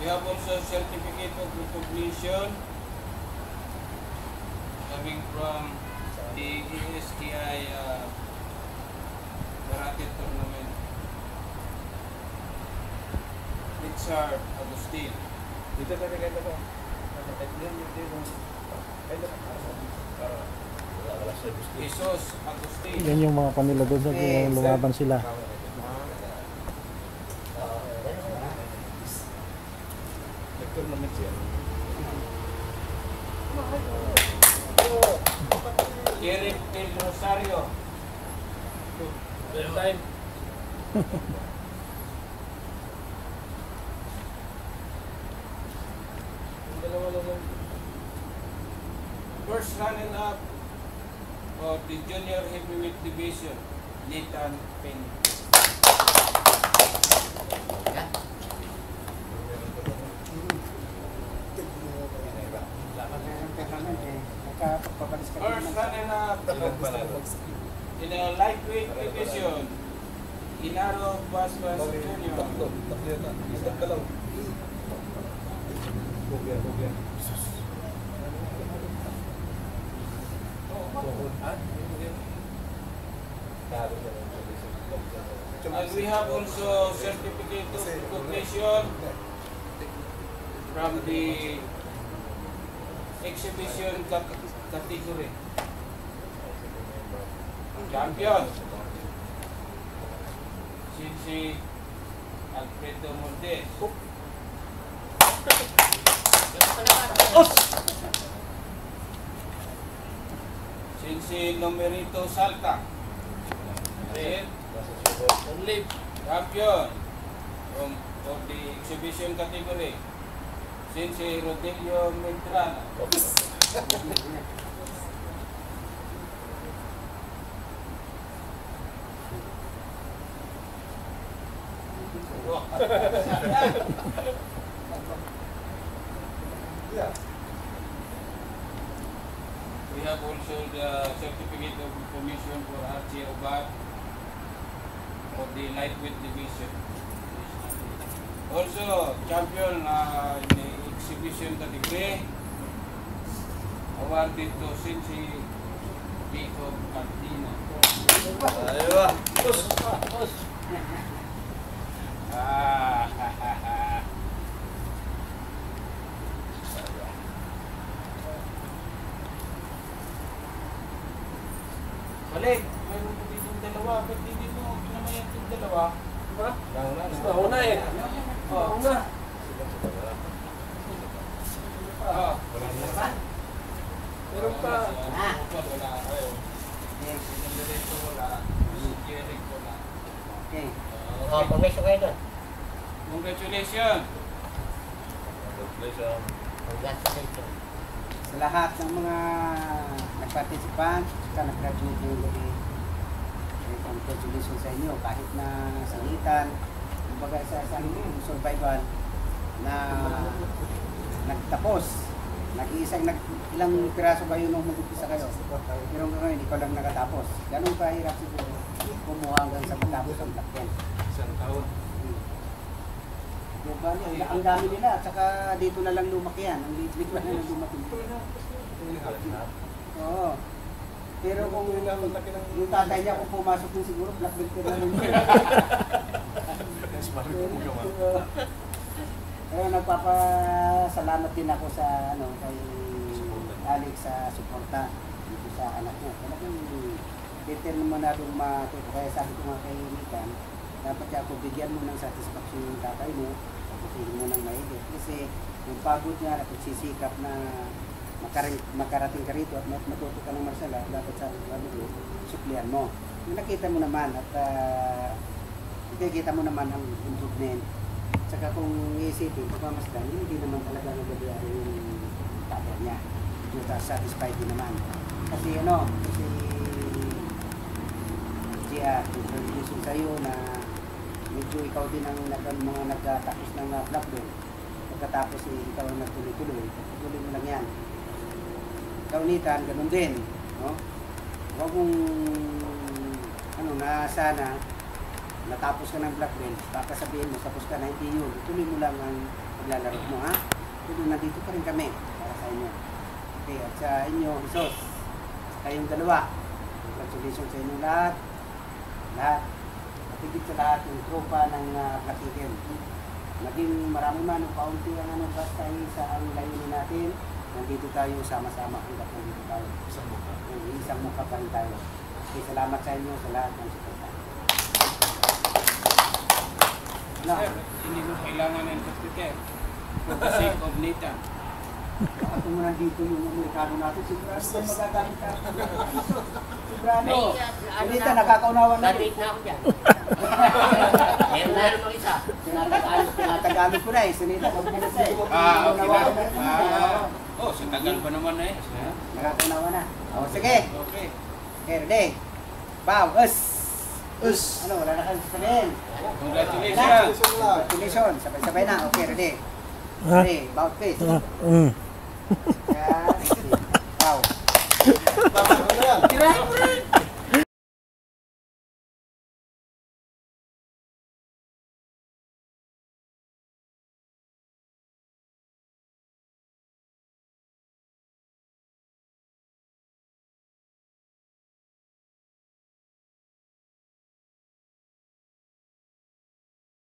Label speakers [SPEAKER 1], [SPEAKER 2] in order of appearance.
[SPEAKER 1] have also certificate of recognition coming from the ASTI Karate Tournament. Richard Agustin.
[SPEAKER 2] Dito na rin kayo ba?
[SPEAKER 1] Jesus Agustin.
[SPEAKER 3] Yan yung mga kanila doon sa lumaban sila.
[SPEAKER 2] Nag-tournament siya.
[SPEAKER 1] Eric Del Rosario.
[SPEAKER 2] Time.
[SPEAKER 1] First running up of the junior heavyweight division, Nathan Penny. First running up in the lightweight division, Inaro Basbas Jr. And we have also certificate of recognition from the exhibition category. Champion, Shinsi Alfredo Montes. Shinsi Nomerito Salta. Only champion of the exhibition category. Shinsi Rodelio Mentrana. We have also the certificate of recognition for Archie Obat of the lightweight division. Also champion in the exhibition category, awarded to Shinsi Jacob Cardina.
[SPEAKER 2] Aywa.
[SPEAKER 1] Balik, mayroon po dito dalawa. Ba't hindi mo pinamayan itong dalawa?
[SPEAKER 2] Ha? Una eh. Una. Meron pa.
[SPEAKER 1] Wala kayo. Diretso wala. Jeric wala.
[SPEAKER 4] Okay.
[SPEAKER 5] Permission kayo doon.
[SPEAKER 1] Congratulations!
[SPEAKER 5] Congratulations.
[SPEAKER 4] Sa lahat ng mga nag-participant, sa nag-graduate ngayong gabi, congratulations sa inyo. Kahit na sangitan, kumbaga sa isang survival na nagtapos. Ilang piraso kayo nung mag-upisa kayo. Pero ngayon, ikaw lang nakatapos. Ganun kahirap siguro kumuha hanggang sa matapos ang lakyan.
[SPEAKER 2] Isang taon.
[SPEAKER 4] Diba, ang dami nila, at saka dito na lang lumaki yan. Ang liit-liit na lang lumaki. Oo. Pero kung yung tatay niya kung pumasok din siguro, black belt ka na lang. Pero nagpapasalamat din ako sa kay Alex sa suporta dito sa anak niya. Talagang determinado na rin matuto. Kaya sabi ko nga kay Nikan, dapat ako bigyan mo ng satisfaction yung tatay mo, pagpapilin mo ng maigit. Kasi yung pagod niya at sisikap na makarating ka rito at matuto ka ng marsala, dapat sa suklian mo. Yung nakita mo naman at nakikita mo naman ang improvement. Saka kung iisipin, pagmamasdan, hindi naman talaga nagagawa yung tatay niya. Satisfied din naman. Kasi kasi congratulations sa'yo na medyo ikaw din ang mga nagtatapos ng black belt. Pagkatapos ikaw ang nagtuloy-tuloy. Tuloy mo lang yan. Ikaw Nitan, ganun din. No? Huwag mong na sana natapos ka ng black belt, baka sabihin mo tapos ka na, hindi yun. Tuloy mo lang ang paglalaro mo, ha? Pero nandito pa rin kami para sa inyo. Okay, at sa inyo, Isos, kayong dalawa, congratulations sa inyo lahat. Lahat. At higit sa lahat yung tropa ng Black Eagle. Maging marami man o kaunti ang ano, basta sa ang layunin natin, nandito tayo sama-sama hanggang nandito tayo. Isang mukha pa rin tayo. Okay, salamat sa inyo sa lahat ng suporta.
[SPEAKER 1] Sir, hindi mo kailangan ng certificate for the sake of Nathan.
[SPEAKER 4] Bakit mo nandito yung Amerikano natin, sigurado ba magagamit ka? Sigurado. Dito, nakakaunawan na.
[SPEAKER 5] Graduate na ako dyan. Meron na naman isa.
[SPEAKER 4] Tinatagamit ko na eh. Sinita ko na sa iyo.
[SPEAKER 1] Oh, sa tagal pa naman na eh.
[SPEAKER 4] Nakakaunawan na. O, sige.
[SPEAKER 1] Okay.
[SPEAKER 4] Okay, ready? Bow, us. Ano, wala na kang sasabihin.
[SPEAKER 1] Congratulations.
[SPEAKER 4] Congratulations. Sabay-sabay na. Okay, ready?
[SPEAKER 3] Ha?
[SPEAKER 4] Ready, bow, please. Yan. Bow.
[SPEAKER 2] Bakit mo na yan?
[SPEAKER 4] Tirahin mo rin.